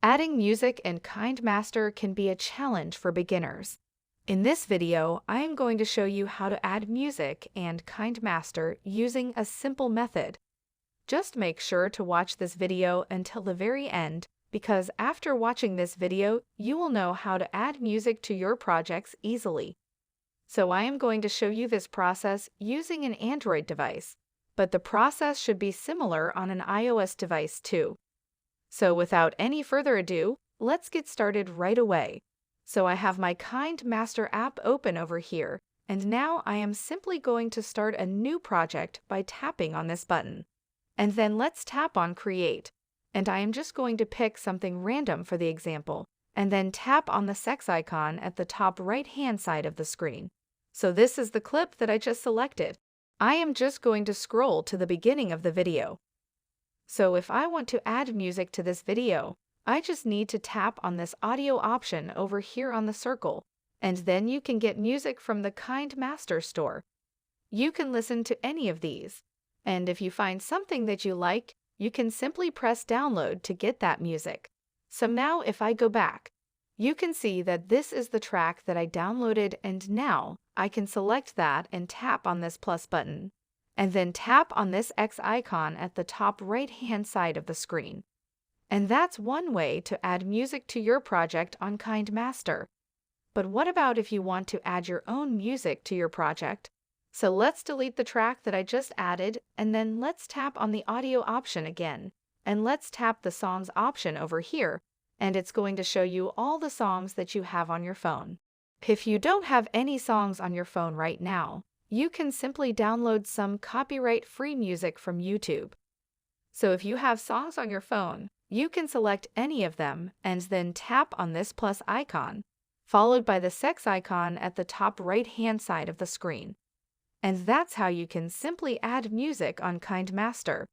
Adding music in Kinemaster can be a challenge for beginners. In this video, I am going to show you how to add music and Kinemaster using a simple method. Just make sure to watch this video until the very end, because after watching this video, you will know how to add music to your projects easily. So I am going to show you this process using an Android device, but the process should be similar on an iOS device too. So without any further ado, let's get started right away. So I have my Kinemaster app open over here, and now I am simply going to start a new project by tapping on this button. And then let's tap on Create. And I am just going to pick something random for the example, and then tap on the sex icon at the top right-hand side of the screen. So this is the clip that I just selected. I am just going to scroll to the beginning of the video. So if I want to add music to this video, I just need to tap on this audio option over here on the circle, and then you can get music from the Kinemaster store. You can listen to any of these, and if you find something that you like, you can simply press download to get that music. So now if I go back, you can see that this is the track that I downloaded, and now I can select that and tap on this plus button, and then tap on this X icon at the top right-hand side of the screen. And that's one way to add music to your project on Kinemaster. But what about if you want to add your own music to your project? So let's delete the track that I just added, and then let's tap on the audio option again, and let's tap the songs option over here, and it's going to show you all the songs that you have on your phone. If you don't have any songs on your phone right now, you can simply download some copyright-free music from YouTube. So if you have songs on your phone, you can select any of them and then tap on this plus icon, followed by the sex icon at the top right-hand side of the screen. And that's how you can simply add music on Kinemaster.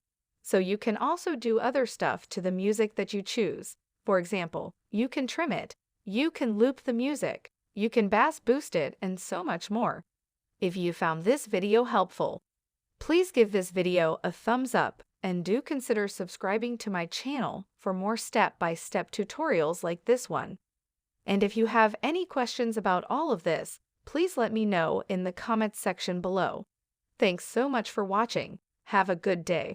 So you can also do other stuff to the music that you choose. For example, you can trim it, you can loop the music, you can bass boost it, and so much more. If you found this video helpful, please give this video a thumbs up and do consider subscribing to my channel for more step-by-step tutorials like this one. And if you have any questions about all of this, please let me know in the comments section below. Thanks so much for watching. Have a good day.